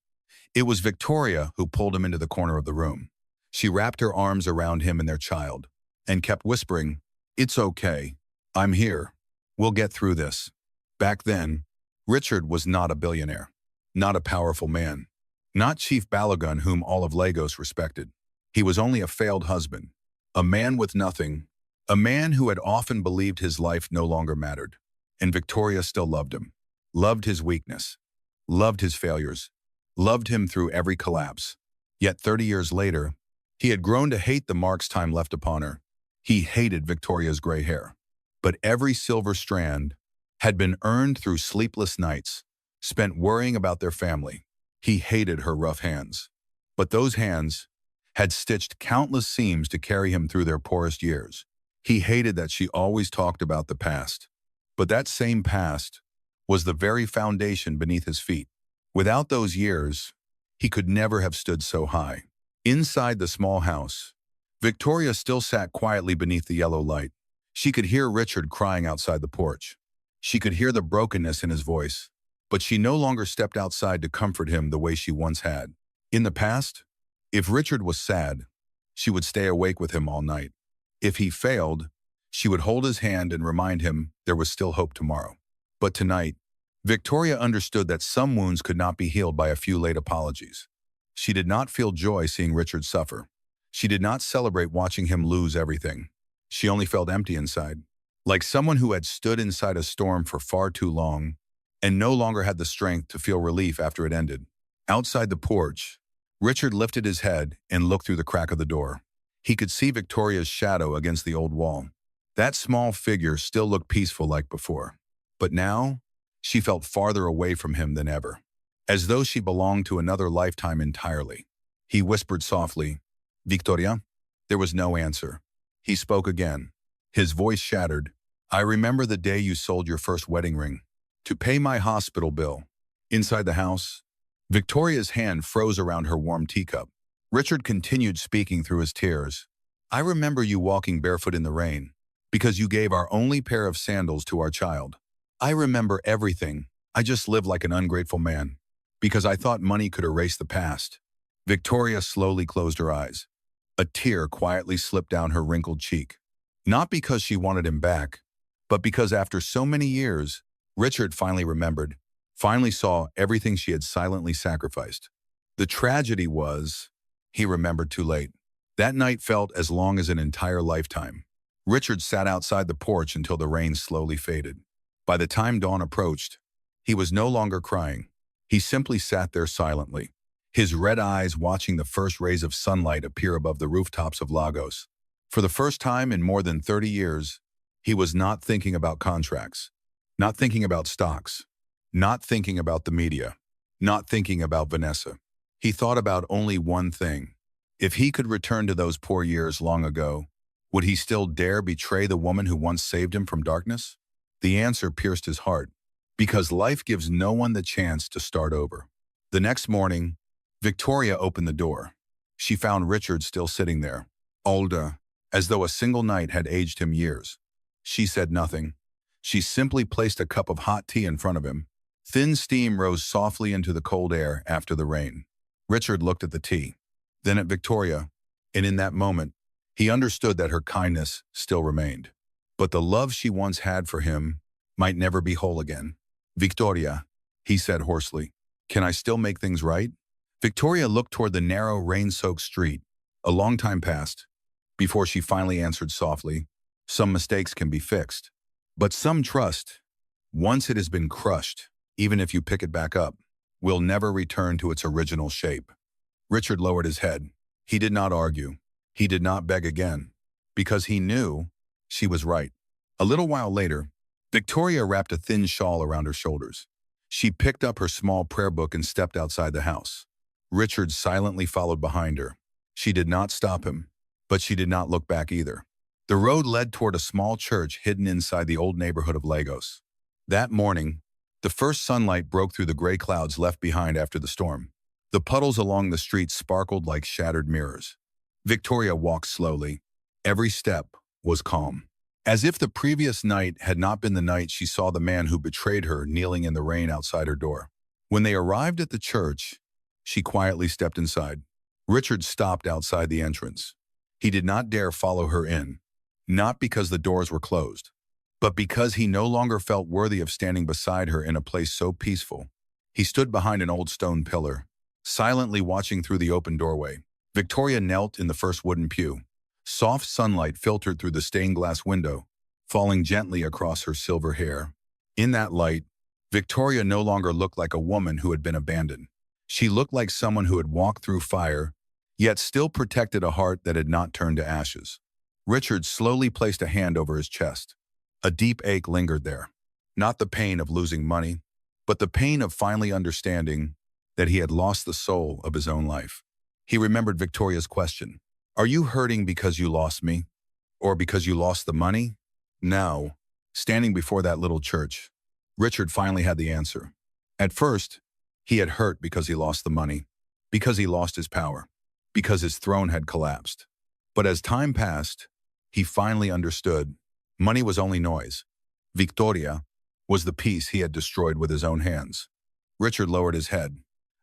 It was Victoria who pulled him into the corner of the room. She wrapped her arms around him and their child, and kept whispering, "It's okay. I'm here. We'll get through this." Back then, Richard was not a billionaire, not a powerful man, not Chief Balogun whom all of Lagos respected. He was only a failed husband, a man with nothing, a man who had often believed his life no longer mattered. And Victoria still loved him, loved his weakness, loved his failures, loved him through every collapse. Yet 30 years later, he had grown to hate the marks time left upon her. He hated Victoria's gray hair. But every silver strand had been earned through sleepless nights, spent worrying about their family. He hated her rough hands. But those hands had stitched countless seams to carry him through their poorest years. He hated that she always talked about the past. But that same past was the very foundation beneath his feet. Without those years, he could never have stood so high. Inside the small house, Victoria still sat quietly beneath the yellow light. She could hear Richard crying outside the porch. She could hear the brokenness in his voice, but she no longer stepped outside to comfort him the way she once had. In the past, if Richard was sad, she would stay awake with him all night. If he failed, she would hold his hand and remind him there was still hope tomorrow. But tonight, Victoria understood that some wounds could not be healed by a few late apologies. She did not feel joy seeing Richard suffer. She did not celebrate watching him lose everything. She only felt empty inside, like someone who had stood inside a storm for far too long and no longer had the strength to feel relief after it ended. Outside the porch, Richard lifted his head and looked through the crack of the door. He could see Victoria's shadow against the old wall. That small figure still looked peaceful like before. But now, she felt farther away from him than ever, as though she belonged to another lifetime entirely. He whispered softly, "Victoria?" There was no answer. He spoke again. His voice shattered. "I remember the day you sold your first wedding ring to pay my hospital bill." Inside the house, Victoria's hand froze around her warm teacup. Richard continued speaking through his tears. "I remember you walking barefoot in the rain because you gave our only pair of sandals to our child. I remember everything. I just lived like an ungrateful man because I thought money could erase the past." Victoria slowly closed her eyes. A tear quietly slipped down her wrinkled cheek. Not because she wanted him back, but because after so many years, Richard finally remembered, finally saw everything she had silently sacrificed. The tragedy was, he remembered too late. That night felt as long as an entire lifetime. Richard sat outside the porch until the rain slowly faded. By the time dawn approached, he was no longer crying. He simply sat there silently, his red eyes watching the first rays of sunlight appear above the rooftops of Lagos. For the first time in more than 30 years, he was not thinking about contracts, not thinking about stocks, not thinking about the media, not thinking about Vanessa. He thought about only one thing. If he could return to those poor years long ago, would he still dare betray the woman who once saved him from darkness? The answer pierced his heart, because life gives no one the chance to start over. The next morning, Victoria opened the door. She found Richard still sitting there, older, as though a single night had aged him years. She said nothing. She simply placed a cup of hot tea in front of him. Thin steam rose softly into the cold air after the rain. Richard looked at the tea, then at Victoria, and in that moment, he understood that her kindness still remained. But the love she once had for him might never be whole again. "Victoria," he said hoarsely, "can I still make things right?" Victoria looked toward the narrow, rain-soaked street. A long time passed before she finally answered softly, "Some mistakes can be fixed. But some trust, once it has been crushed, even if you pick it back up, will never return to its original shape." Richard lowered his head. He did not argue. He did not beg again, because he knew she was right. A little while later, Victoria wrapped a thin shawl around her shoulders. She picked up her small prayer book and stepped outside the house. Richard silently followed behind her. She did not stop him, but she did not look back either. The road led toward a small church hidden inside the old neighborhood of Lagos. That morning, the first sunlight broke through the gray clouds left behind after the storm. The puddles along the street sparkled like shattered mirrors. Victoria walked slowly. Every step was calm. As if the previous night had not been the night she saw the man who betrayed her kneeling in the rain outside her door. When they arrived at the church, she quietly stepped inside. Richard stopped outside the entrance. He did not dare follow her in, not because the doors were closed, but because he no longer felt worthy of standing beside her in a place so peaceful. He stood behind an old stone pillar, silently watching through the open doorway. Victoria knelt in the first wooden pew. Soft sunlight filtered through the stained glass window, falling gently across her silver hair. In that light, Victoria no longer looked like a woman who had been abandoned. She looked like someone who had walked through fire, yet still protected a heart that had not turned to ashes. Richard slowly placed a hand over his chest. A deep ache lingered there. Not the pain of losing money, but the pain of finally understanding that he had lost the soul of his own life. He remembered Victoria's question. Are you hurting because you lost me? Or because you lost the money? Now, standing before that little church, Richard finally had the answer. At first, he had hurt because he lost the money, because he lost his power, because his throne had collapsed. But as time passed, he finally understood. Money was only noise. Victoria was the peace he had destroyed with his own hands. Richard lowered his head.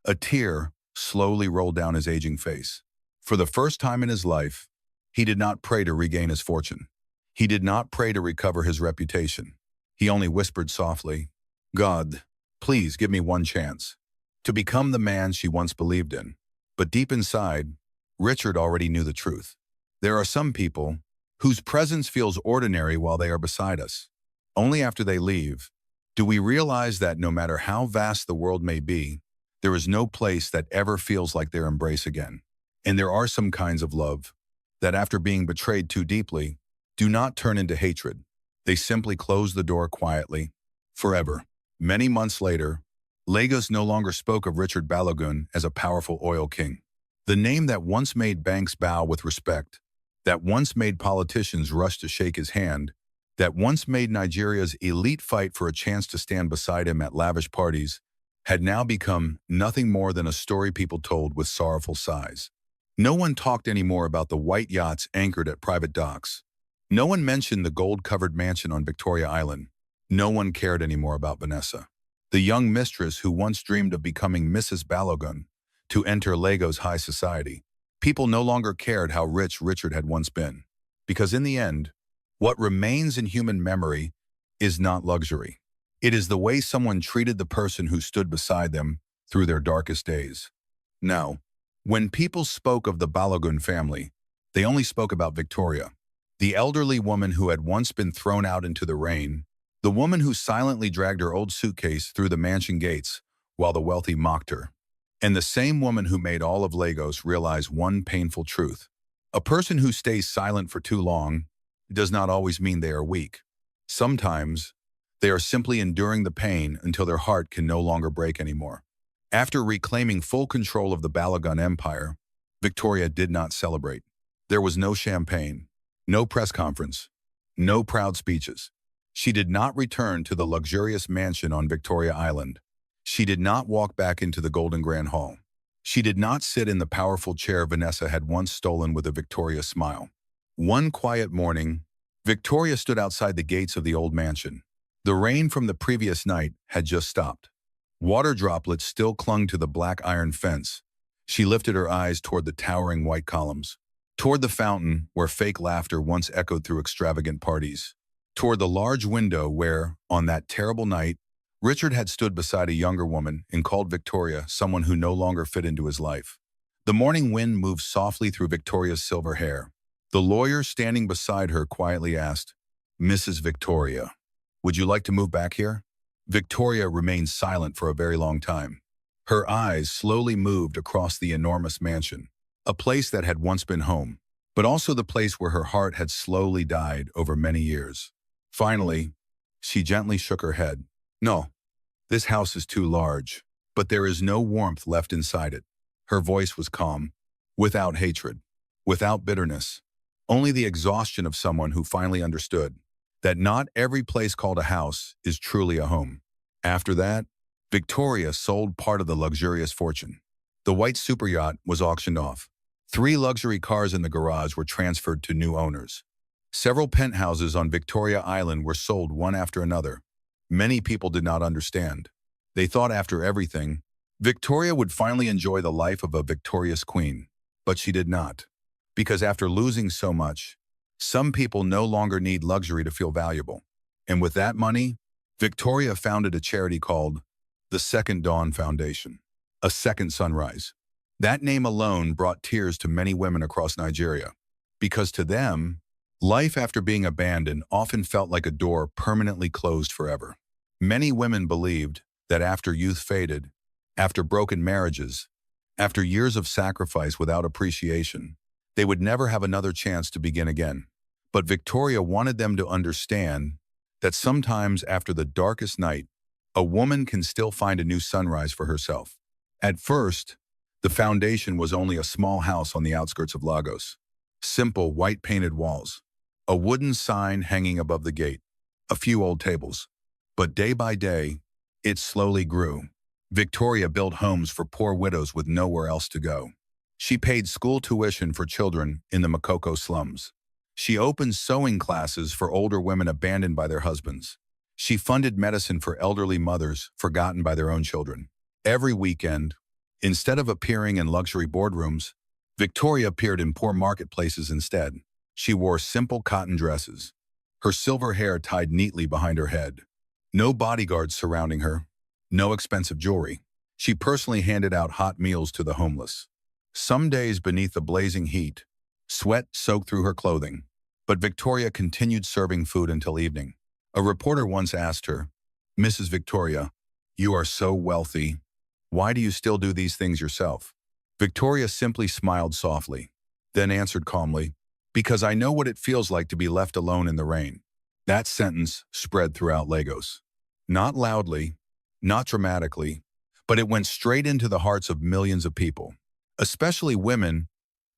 A tear slowly rolled down his aging face. For the first time in his life, he did not pray to regain his fortune. He did not pray to recover his reputation. He only whispered softly, God, please give me one chance to become the man she once believed in. But deep inside, Richard already knew the truth. There are some people whose presence feels ordinary while they are beside us. Only after they leave do we realize that no matter how vast the world may be, there is no place that ever feels like their embrace again. And there are some kinds of love that, after being betrayed too deeply, do not turn into hatred. They simply close the door quietly, forever. Many months later, Lagos no longer spoke of Richard Balogun as a powerful oil king. The name that once made banks bow with respect, that once made politicians rush to shake his hand, that once made Nigeria's elite fight for a chance to stand beside him at lavish parties, had now become nothing more than a story people told with sorrowful sighs. No one talked anymore about the white yachts anchored at private docks. No one mentioned the gold-covered mansion on Victoria Island. No one cared anymore about Vanessa, the young mistress who once dreamed of becoming Mrs. Balogun, to enter Lagos high society. People no longer cared how rich Richard had once been, because in the end, what remains in human memory is not luxury. It is the way someone treated the person who stood beside them through their darkest days. Now, when people spoke of the Balogun family, they only spoke about Victoria, the elderly woman who had once been thrown out into the rain, the woman who silently dragged her old suitcase through the mansion gates while the wealthy mocked her, and the same woman who made all of Lagos realize one painful truth. A person who stays silent for too long does not always mean they are weak. Sometimes, they are simply enduring the pain until their heart can no longer break anymore. After reclaiming full control of the Balogun Empire, Victoria did not celebrate. There was no champagne, no press conference, no proud speeches. She did not return to the luxurious mansion on Victoria Island. She did not walk back into the Golden Grand Hall. She did not sit in the powerful chair Vanessa had once stolen with a victorious smile. One quiet morning, Victoria stood outside the gates of the old mansion. The rain from the previous night had just stopped. Water droplets still clung to the black iron fence. She lifted her eyes toward the towering white columns, toward the fountain where fake laughter once echoed through extravagant parties, toward the large window where, on that terrible night, Richard had stood beside a younger woman and called Victoria someone who no longer fit into his life. The morning wind moved softly through Victoria's silver hair. The lawyer standing beside her quietly asked, "Mrs. Victoria, would you like to move back here?" Victoria remained silent for a very long time. Her eyes slowly moved across the enormous mansion, a place that had once been home, but also the place where her heart had slowly died over many years. Finally, she gently shook her head. "No, this house is too large, but there is no warmth left inside it." Her voice was calm, without hatred, without bitterness, only the exhaustion of someone who finally understood that not every place called a house is truly a home. After that, Victoria sold part of the luxurious fortune. The white super yacht was auctioned off. 3 luxury cars in the garage were transferred to new owners. Several penthouses on Victoria Island were sold one after another. Many people did not understand. They thought after everything, Victoria would finally enjoy the life of a victorious queen. But she did not. Because after losing so much, some people no longer need luxury to feel valuable. And with that money, Victoria founded a charity called the Second Dawn Foundation, a second sunrise. That name alone brought tears to many women across Nigeria, because to them, life after being abandoned often felt like a door permanently closed forever. Many women believed that after youth faded, after broken marriages, after years of sacrifice without appreciation, they would never have another chance to begin again. But Victoria wanted them to understand that sometimes after the darkest night, a woman can still find a new sunrise for herself. At first, The foundation was only a small house on the outskirts of Lagos. Simple white-painted walls, a wooden sign hanging above the gate, a few old tables. But day by day, it slowly grew. Victoria built homes for poor widows with nowhere else to go. She paid school tuition for children in the Makoko slums. She opened sewing classes for older women abandoned by their husbands. She funded medicine for elderly mothers forgotten by their own children. Every weekend, instead of appearing in luxury boardrooms, Victoria appeared in poor marketplaces instead. She wore simple cotton dresses, her silver hair tied neatly behind her head. No bodyguards surrounding her, no expensive jewelry. She personally handed out hot meals to the homeless. Some days beneath the blazing heat, sweat soaked through her clothing, but Victoria continued serving food until evening. A reporter once asked her, "Mrs. Victoria, you are so wealthy. Why do you still do these things yourself?" Victoria simply smiled softly, then answered calmly, "Because I know what it feels like to be left alone in the rain." That sentence spread throughout Lagos. Not loudly, not dramatically, but it went straight into the hearts of millions of people, especially women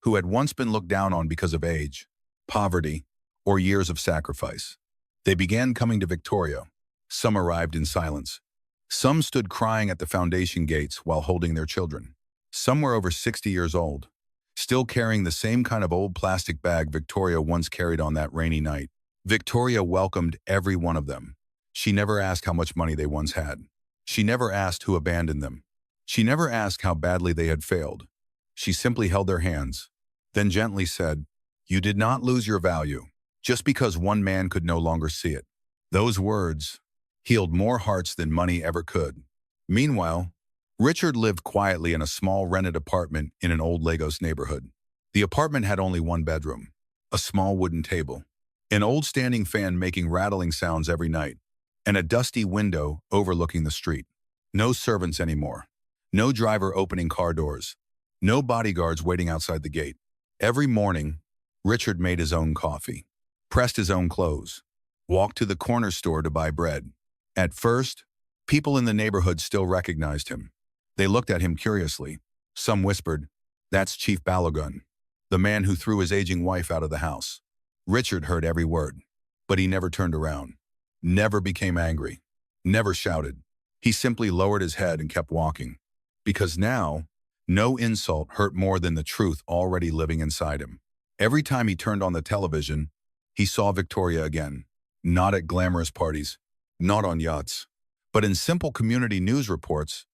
who had once been looked down on because of age, poverty, or years of sacrifice. They began coming to Victoria. Some arrived in silence. Some stood crying at the foundation gates while holding their children. Some were over 60 years old, still carrying the same kind of old plastic bag Victoria once carried on that rainy night. Victoria welcomed every one of them. She never asked how much money they once had. She never asked who abandoned them. She never asked how badly they had failed. She simply held their hands, then gently said, "You did not lose your value just because one man could no longer see it." Those words healed more hearts than money ever could. Meanwhile, Richard lived quietly in a small rented apartment in an old Lagos neighborhood. The apartment had only one bedroom, a small wooden table, an old standing fan making rattling sounds every night, and a dusty window overlooking the street. No servants anymore. No driver opening car doors. No bodyguards waiting outside the gate. Every morning, Richard made his own coffee, pressed his own clothes, walked to the corner store to buy bread. At first, people in the neighborhood still recognized him. They looked at him curiously. Some whispered, "That's Chief Balogun, the man who threw his aging wife out of the house." Richard heard every word, but he never turned around, never became angry, never shouted. He simply lowered his head and kept walking, because now, no insult hurt more than the truth already living inside him. Every time he turned on the television, he saw Victoria again, not at glamorous parties, not on yachts, but in simple community news reports.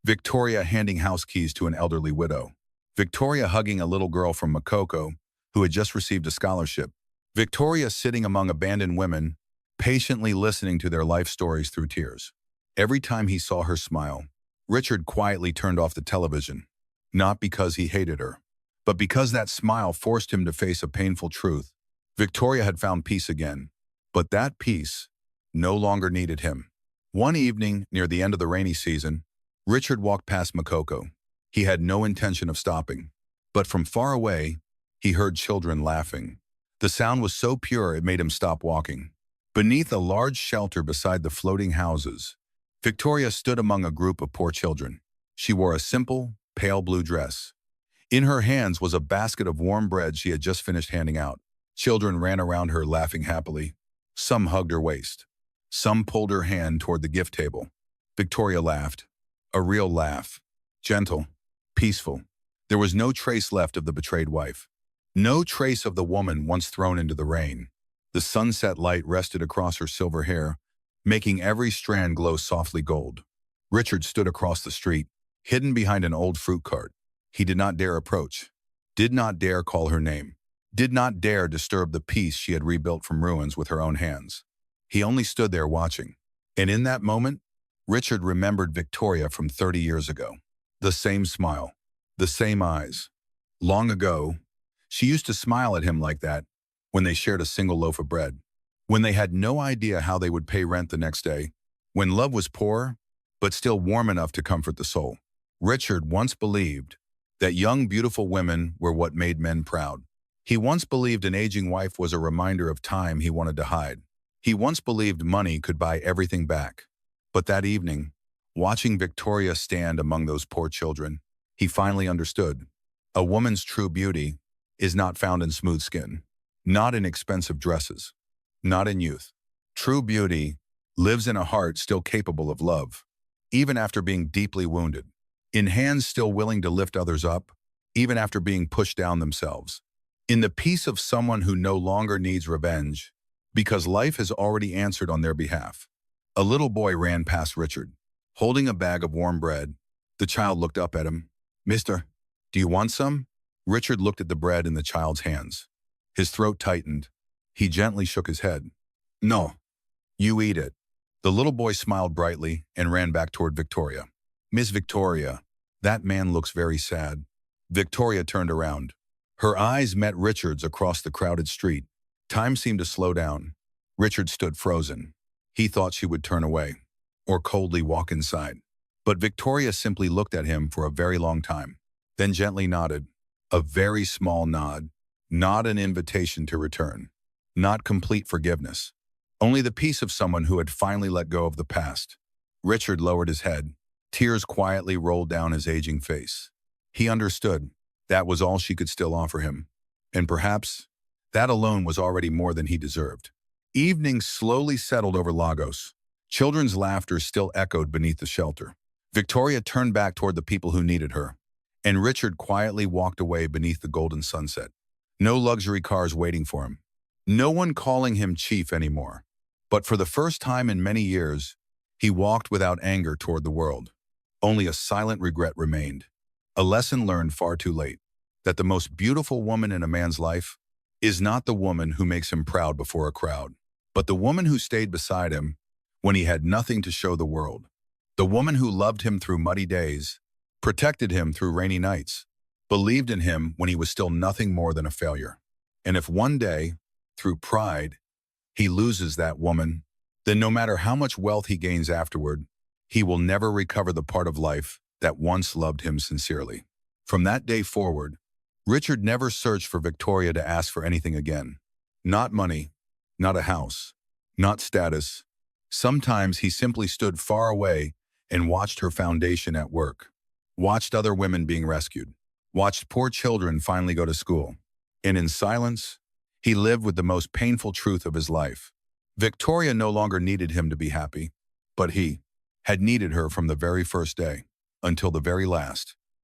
Victoria handing house keys to an elderly widow. Victoria hugging a little girl from Makoko who had just received a scholarship. Victoria sitting among abandoned women, patiently listening to their life stories through tears. Every time he saw her smile, Richard quietly turned off the television, not because he hated her, but because that smile forced him to face a painful truth. Victoria had found peace again, but that peace no longer needed him. One evening, near the end of the rainy season, Richard walked past Makoko. He had no intention of stopping, but from far away, he heard children laughing. The sound was so pure it made him stop walking. Beneath a large shelter beside the floating houses, Victoria stood among a group of poor children. She wore a simple, pale blue dress. In her hands was a basket of warm bread she had just finished handing out. Children ran around her laughing happily. Some hugged her waist. Some pulled her hand toward the gift table. Victoria laughed. A real laugh. Gentle, peaceful. There was no trace left of the betrayed wife. No trace of the woman once thrown into the rain. The sunset light rested across her silver hair, making every strand glow softly gold. Richard stood across the street, hidden behind an old fruit cart. He did not dare approach, did not dare call her name, did not dare disturb the peace she had rebuilt from ruins with her own hands. He only stood there watching. And in that moment, Richard remembered Victoria from 30 years ago. The same smile, the same eyes. Long ago, she used to smile at him like that when they shared a single loaf of bread, when they had no idea how they would pay rent the next day, when love was poor, but still warm enough to comfort the soul. Richard once believed that young, beautiful women were what made men proud. He once believed an aging wife was a reminder of time he wanted to hide. He once believed money could buy everything back. But that evening, watching Victoria stand among those poor children, He finally understood. A woman's true beauty is not found in smooth skin, not in expensive dresses, not in youth. True beauty lives in a heart still capable of love, even after being deeply wounded, in hands still willing to lift others up, even after being pushed down themselves, in the peace of someone who no longer needs revenge because life has already answered on their behalf. A little boy ran past Richard, holding a bag of warm bread. The child looked up at him. "Mister, do you want some?" Richard looked at the bread in the child's hands. His throat tightened. He gently shook his head. "No, you eat it." The little boy smiled brightly and ran back toward Victoria. "Miss Victoria, that man looks very sad." Victoria turned around. Her eyes met Richard's across the crowded street. Time seemed to slow down. Richard stood frozen. He thought she would turn away or coldly walk inside. But Victoria simply looked at him for a very long time, then gently nodded. A very small nod, not an invitation to return, not complete forgiveness, only the peace of someone who had finally let go of the past. Richard lowered his head. Tears quietly rolled down his aging face. He understood that was all she could still offer him, and perhaps that alone was already more than he deserved. Evening slowly settled over Lagos. Children's laughter still echoed beneath the shelter. Victoria turned back toward the people who needed her, and Richard quietly walked away beneath the golden sunset. No luxury cars waiting for him. No one calling him chief anymore. But for the first time in many years, he walked without anger toward the world. Only a silent regret remained. A lesson learned far too late, that the most beautiful woman in a man's life is not the woman who makes him proud before a crowd, but the woman who stayed beside him when he had nothing to show the world. The woman who loved him through muddy days, protected him through rainy nights, believed in him when he was still nothing more than a failure. And if one day, through pride, he loses that woman, then no matter how much wealth he gains afterward, he will never recover the part of life that once loved him sincerely. From that day forward, Richard never searched for Victoria to ask for anything again. Not money, not a house, not status. Sometimes he simply stood far away and watched her foundation at work, watched other women being rescued, watched poor children finally go to school. And in silence, he lived with the most painful truth of his life. Victoria no longer needed him to be happy, but he had needed her from the very first day until the very last.